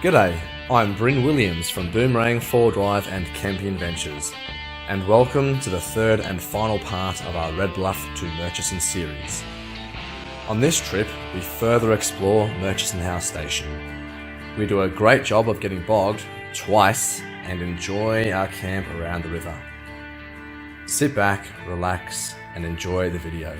G'day, I'm Bryn Williams from Boomerang 4Drive and Campion Ventures, and welcome to the third and final part of our Red Bluff to Murchison series. On this trip, we further explore Murchison House Station. We do a great job of getting bogged twice and enjoy our camp around the river. Sit back, relax, and enjoy the video.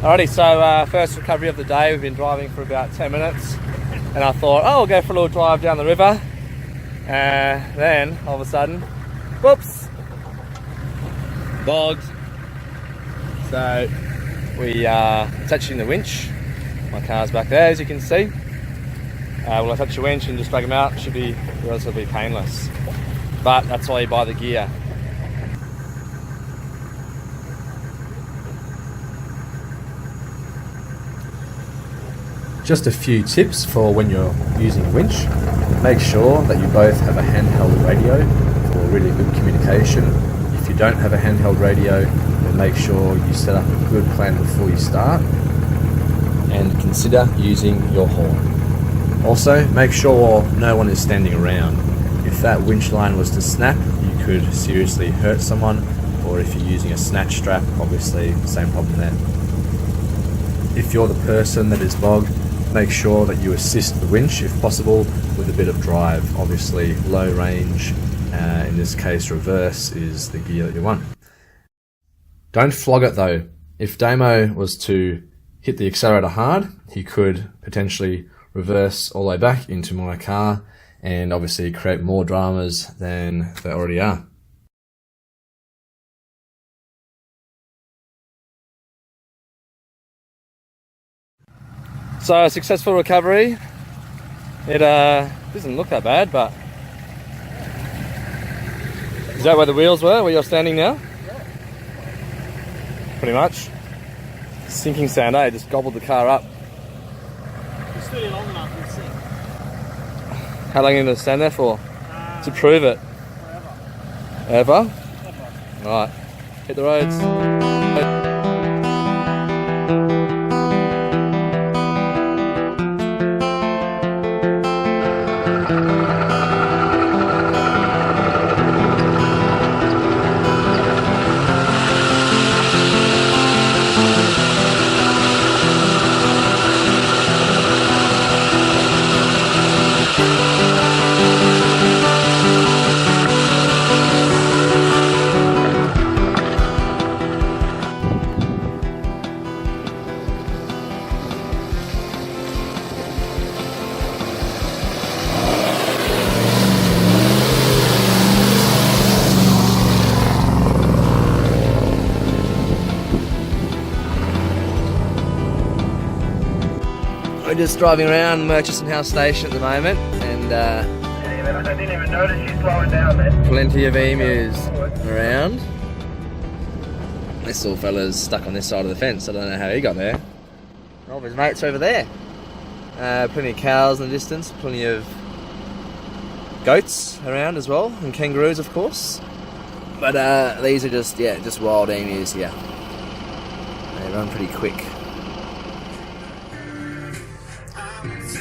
Alrighty, so first recovery of the day. We've been driving for about 10 minutes and I thought, oh, I'll go for a little drive down the river. Then, all of a sudden, whoops, bogged. So we are attaching the winch. My car's back there, as you can see. We'll attach the winch and just drag them out. It should be relatively painless. But that's why you buy the gear. Just a few tips for when you're using a winch. Make sure that you both have a handheld radio for really good communication. If you don't have a handheld radio, then make sure you set up a good plan before you start and consider using your horn. Also, make sure no one is standing around. If that winch line was to snap, you could seriously hurt someone, or if you're using a snatch strap, obviously same problem there. If you're the person that is bogged, make sure that you assist the winch if possible with a bit of drive. Obviously low range, in this case reverse, is the gear that you want. Don't flog it though. If Damo was to hit the accelerator hard, he could potentially reverse all the way back into my car and obviously create more dramas than there already are. So, successful recovery. It doesn't look that bad, but is that where the wheels were, where you're standing now? Yeah. Pretty much. Sinking sound, eh? Just gobbled the car up. You stood it long enough, you'll sink. How long are you going to stand there for? To prove it? Forever. Ever? Alright, hit the roads. We're just driving around Murchison House Station at the moment, and I didn't even notice you slowing down, man. plenty of emus around. This little fella's stuck on this side of the fence. I don't know how he got there. All of his mates over there. Plenty of cows in the distance, plenty of goats around as well, and kangaroos, of course. But these are just wild emus here. They run pretty quick.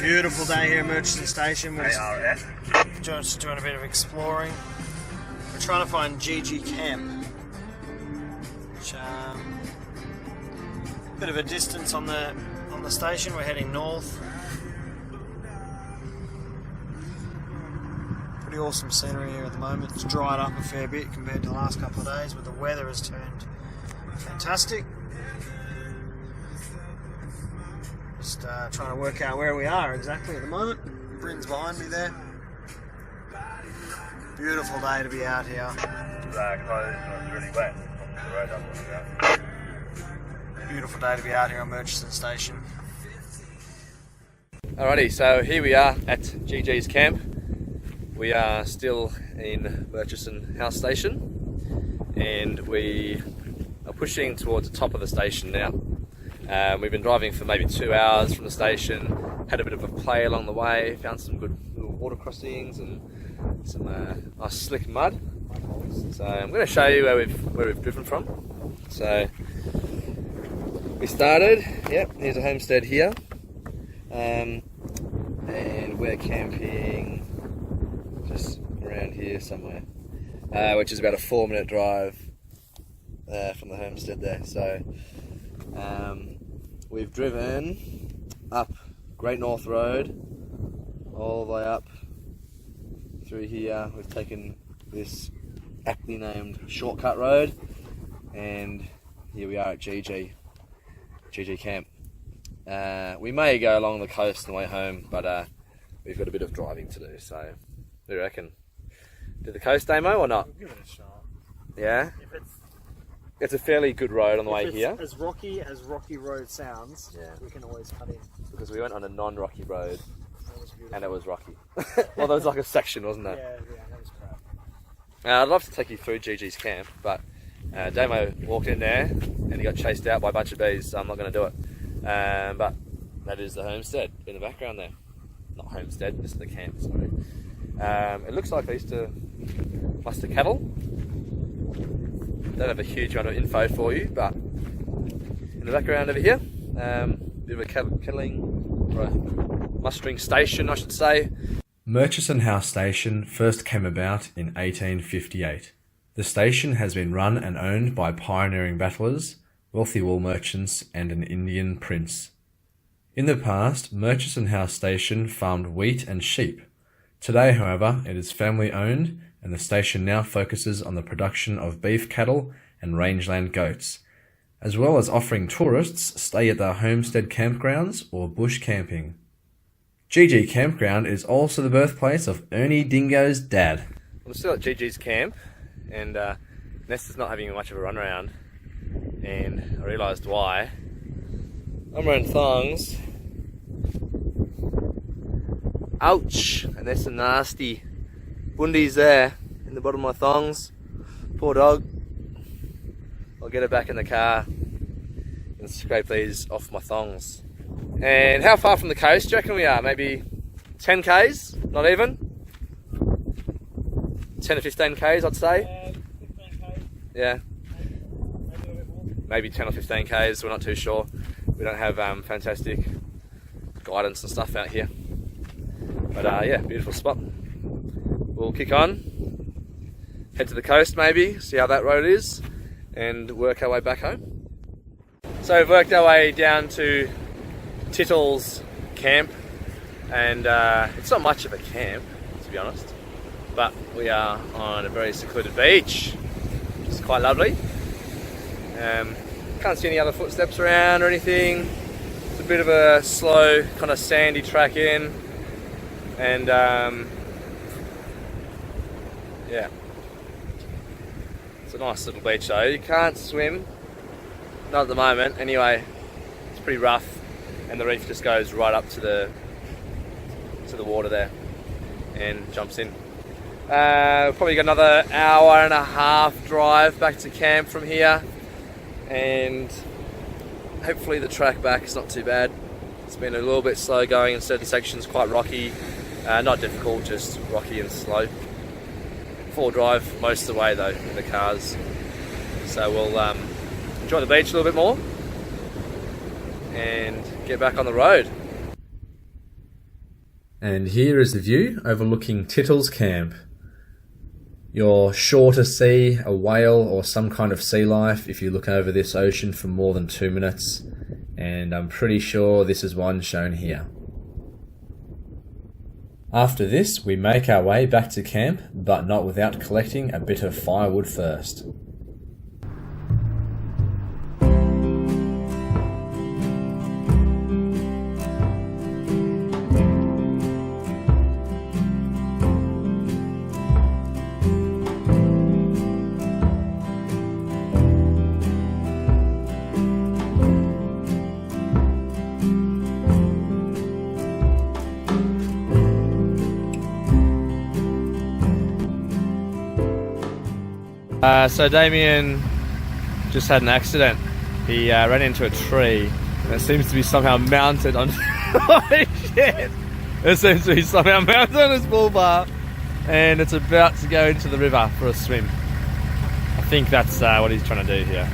Beautiful day here at Murchison Station. We're ARS. just doing a bit of exploring. We're trying to find GG Camp, which bit of a distance on the station. We're heading north. Pretty awesome scenery here at the moment. It's dried up a fair bit compared to the last couple of days, but the weather has turned fantastic. Just trying to work out where we are exactly at the moment. Bryn's behind me there. Beautiful day to be out here. It's really wet. The road up. Beautiful day to be out here on Murchison Station. Alrighty, so here we are at GG's camp. We are still in Murchison House Station, and we are pushing towards the top of the station now. We've been driving for maybe 2 hours from the station, had a bit of a play along the way, found some good little water crossings and some nice slick mud. So I'm going to show you where we've driven from. So we started, here's a homestead here, and we're camping just around here somewhere, which is about a 4-minute drive from the homestead there. So we've driven up Great North Road all the way up through here. We've taken this aptly named shortcut road, and here we are at GG Camp. We may go along the coast on the way home, but we've got a bit of driving to do, so what do you reckon? Do the coast demo or not? We'll give it a shot. Yeah? If It's a fairly good road on the way it's here. as rocky road sounds, we can always cut in. Because we went on a non-rocky road, That was beautiful. and it was rocky. Well, there was like a section, wasn't there? Yeah, that was crap. I'd love to take you through GG's camp, but Damo walked in there and he got chased out by a bunch of bees, so I'm not going to do it. But that is the homestead in the background there. Not homestead, just the camp, sorry. It looks like they used to muster cattle. Don't have a huge amount of info for you, but in the background over here, bit of a kettling, or a mustering station, I should say. Murchison House Station first came about in 1858. The station has been run and owned by pioneering battlers, wealthy wool merchants, and an Indian prince. In the past, Murchison House Station farmed wheat and sheep. Today, however, it is family owned, and the station now focuses on the production of beef cattle and rangeland goats, as well as offering tourists stay at their homestead campgrounds or bush camping. GG Campground is also the birthplace of Ernie Dingo's dad. I'm still at GG's camp, and Nesta's not having much of a run around, and I realised why. I'm wearing thongs. Ouch! And there's some nasty bundies there in the bottom of my thongs. Poor dog. I'll get it back in the car and scrape these off my thongs. And how far from the coast do you reckon we are? Maybe 10 k's? Not even? 10 to 15 Ks, I'd say. 15 K, Yeah, maybe a bit more. maybe 10 or 15 Ks, we're not too sure. We don't have fantastic guidance and stuff out here. But yeah, beautiful spot. We'll kick on, head to the coast maybe, see how that road is, and work our way back home. So we've worked our way down to Tittle's camp, and it's not much of a camp, to be honest, but we are on a very secluded beach, which is quite lovely. Can't see any other footsteps around or anything. It's a bit of a slow, kind of sandy track in, and yeah, it's a nice little beach though. You can't swim, not at the moment anyway. It's pretty rough, and the reef just goes right up to the water there and jumps in. Probably got another hour and a half drive back to camp from here, and hopefully the track back is not too bad. It's been a little bit slow going in certain sections, quite rocky, not difficult, just rocky and slow. 4 drive most of the way though in the cars, so we'll enjoy the beach a little bit more and get back on the road. And here is the view overlooking Tittle's camp. You're sure to see a whale or some kind of sea life if you look over this ocean for more than 2 minutes, and I'm pretty sure this is one shown here. After this, we make our way back to camp, but not without collecting a bit of firewood first. So Damien just had an accident. He ran into a tree, and it seems to be somehow mounted on. Holy shit! It seems to be somehow mounted on his bull bar, and it's about to go into the river for a swim. I think that's what he's trying to do here.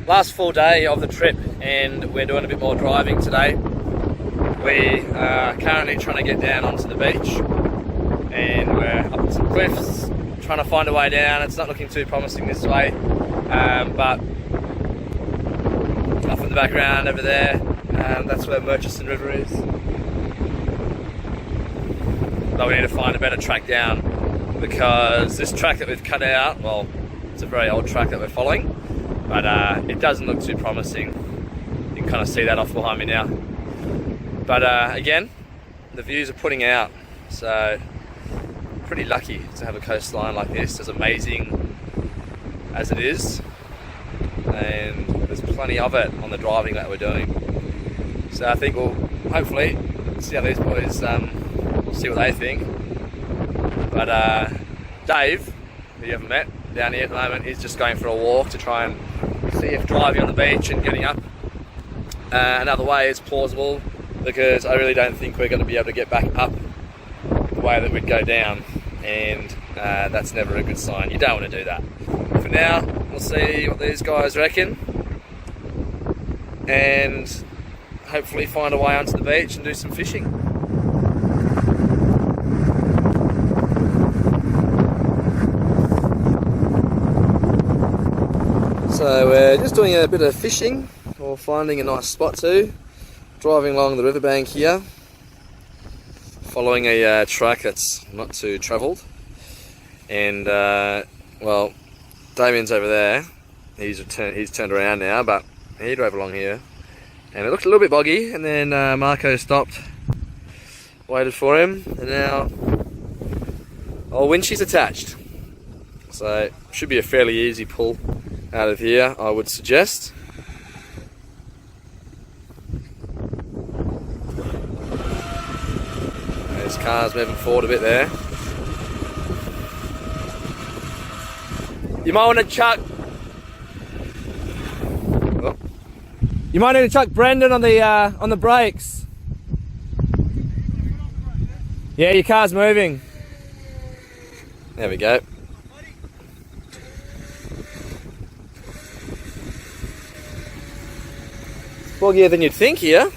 Last full day of the trip, and we're doing a bit more driving today. We are currently trying to get down onto the beach, and we're up some cliffs trying to find a way down. It's not looking too promising this way, but off in the background over there, that's where Murchison River is. But we need to find a better track down, because this track that we've cut out, well, it's a very old track that we're following, but it doesn't look too promising. You can kind of see that off behind me now. But again, the views are putting out, so pretty lucky to have a coastline like this, as amazing as it is, and there's plenty of it on the driving that we're doing. So I think we'll hopefully see how these boys, we'll see what they think. But Dave, who you haven't met down here at the moment, is just going for a walk to try and see if driving on the beach and getting up another way is plausible, because I really don't think we're going to be able to get back up the way that we'd go down, and that's never a good sign. You don't want to do that. For now, we'll see what these guys reckon, and hopefully find a way onto the beach and do some fishing. So we're just doing a bit of fishing, or or finding a nice spot to. Driving along the riverbank here, following a track that's not too travelled. And, well, Damien's over there. He's turned around now, but he drove along here. And it looked a little bit boggy, and then Marco stopped, waited for him, and now our winch is attached. So, should be a fairly easy pull out of here, I would suggest. There's cars moving forward a bit there. You might want to chuck... Oh. You might need to chuck Brendan on the brakes. Yeah, your car's moving. There we go. Foggier than you'd think here.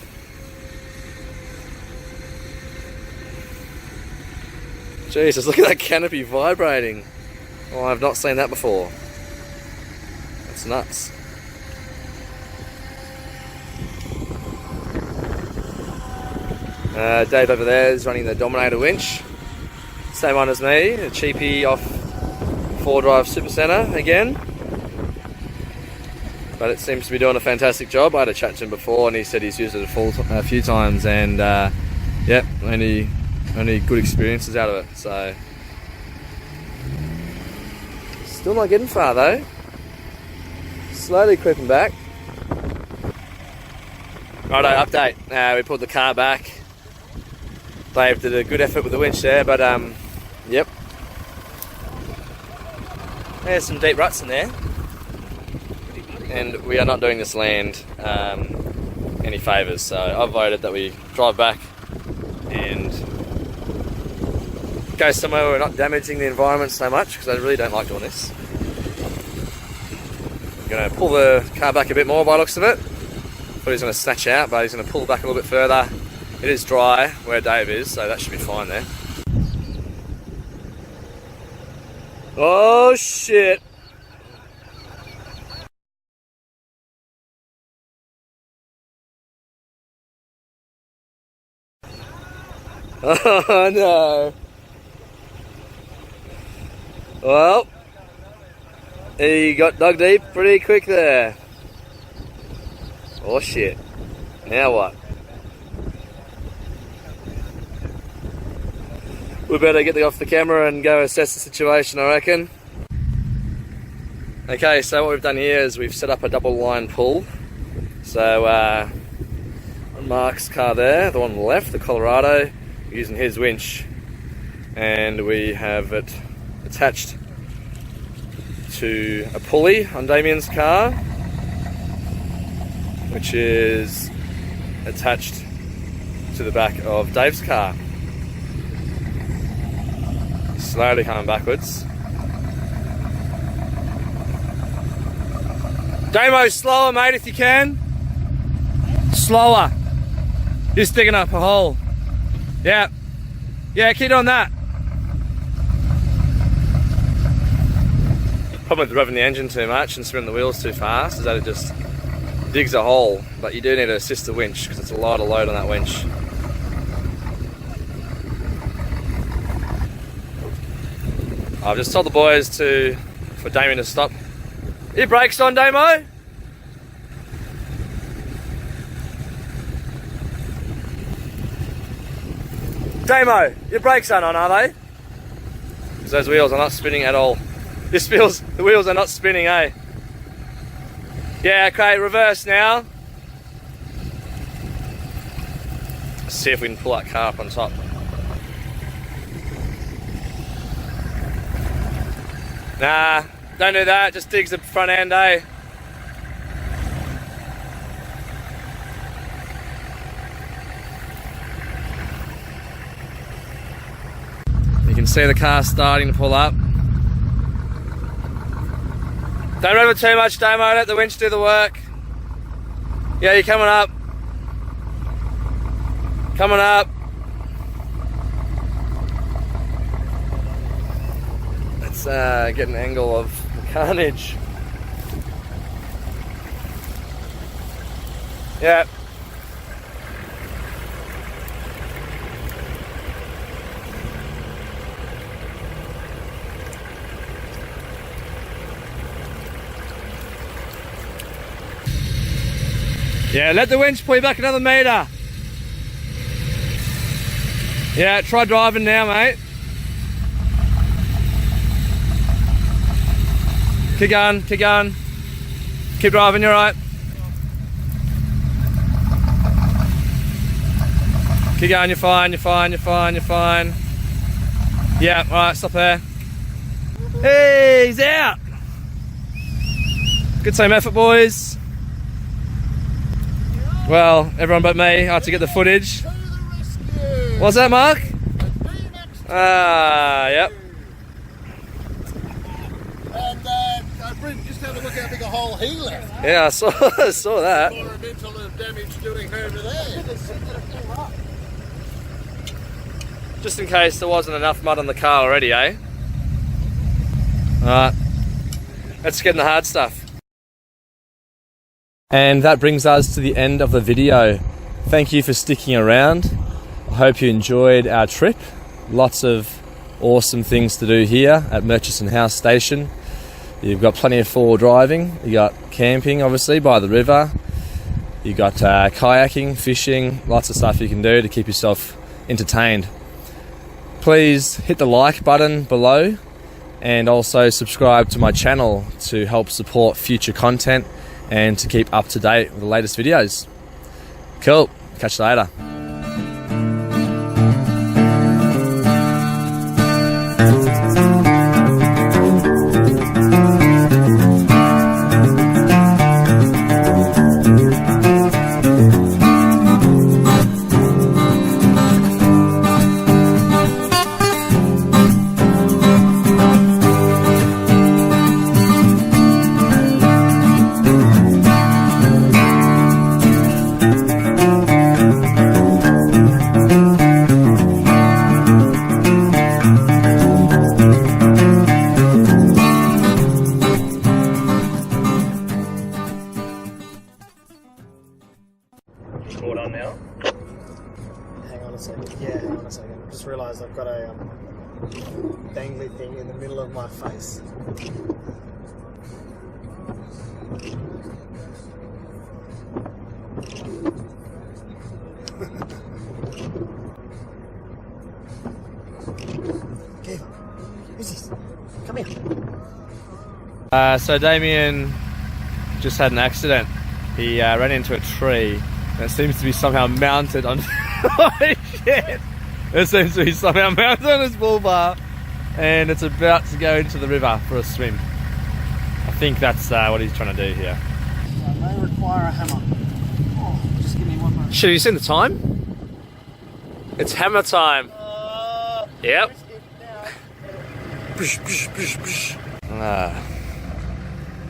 Jesus, look at that canopy vibrating. Oh, I've not seen that before. That's nuts. Dave over there is running the Dominator winch. Same one as me, a cheapie off 4Drive Supercenter again. But it seems to be doing a fantastic job. I had a chat to him before and he said he's used it a few times, and yep, only good experiences out of it. So still not getting far though. Slowly creeping back. Righto, update. We pulled the car back. Dave did a good effort with the winch there, but yep. There's some deep ruts in there. And we are not doing this land any favours, so I've voted that we drive back and go somewhere where we're not damaging the environment so much, because I really don't like doing this. I'm going to pull the car back a bit more by the looks of it. Thought he's going to snatch out, but he's going to pull back a little bit further. It is dry where Dave is, so that should be fine there. Oh shit! Oh no! Well, he got dug deep pretty quick there. Oh shit. Now what? We better get off the camera and go assess the situation, I reckon. Okay, so what we've done here is we've set up a double line pull. So on Mark's car there, the one on the left, the Colorado, using his winch, and we have it attached to a pulley on Damien's car, which is attached to the back of Dave's car. Slowly coming backwards. Damo, slower mate if you can. Slower. Just digging up a hole. Yeah. Yeah, keep on that. Problem with revving the engine too much and spinning the wheels too fast is that it just digs a hole, but you do need to assist the winch because it's a lot of load on that winch. I've just told the boys for Damien to stop. Your brakes on, Damo? Damo, your brakes aren't on, are they? Because those wheels are not spinning at all. The wheels are not spinning, eh? Yeah, okay, reverse now. Let's see if we can pull that car up on top. Nah, don't do that, just digs the front end, eh? You can see the car starting to pull up. Don't rev it too much, Damo, let the winch do the work. Yeah, you're coming up. Coming up. Let's get an angle of the carnage. Yeah. Yeah, let the winch pull you back another metre. Yeah, try driving now, mate. Keep going, keep going. Keep driving, you're right. Keep going, you're fine, you're fine, you're fine, you're fine. Yeah, alright, stop there. Hey, he's out! Good team effort, boys. Well, everyone but me, I had to get the footage. What's that, Mark? Ah, yep. And Bryn, just have a look how big a hole he left. Yeah, I saw that. Environmental damage doing over there. Just in case there wasn't enough mud on the car already, eh? Alright, let's get in the hard stuff. And that brings us to the end of the video. Thank you for sticking around. I hope you enjoyed our trip. Lots of awesome things to do here at Murchison House Station. You've got plenty of four-wheel driving. You got camping, obviously, by the river. You got kayaking, fishing, lots of stuff you can do to keep yourself entertained. Please hit the like button below and also subscribe to my channel to help support future content and to keep up to date with the latest videos. Cool, catch you later. Caught on now. Hang on a second. Yeah, hang on a second. Just realised I've got a dangly thing in the middle of my face. Okay, who's this? Come here. So Damien just had an accident. He ran into a tree and it seems to be somehow mounted on... Holy shit! It seems to be somehow mounted on his bull bar and it's about to go into the river for a swim. I think that's what he's trying to do here. I may require a hammer. Oh, just give me one moment. Shit, have you seen the time? It's hammer time. Yep.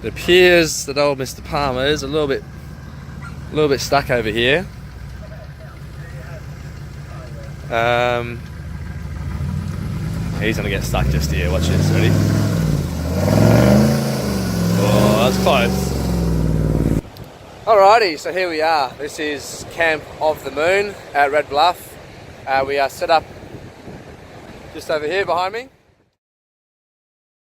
It appears that old Mr. Palmer is a little bit stuck over here. He's gonna get stuck just here. Watch this. Ready? Oh, that's close. Alrighty, so here we are. This is Camp of the Moon at Red Bluff. We are set up just over here behind me.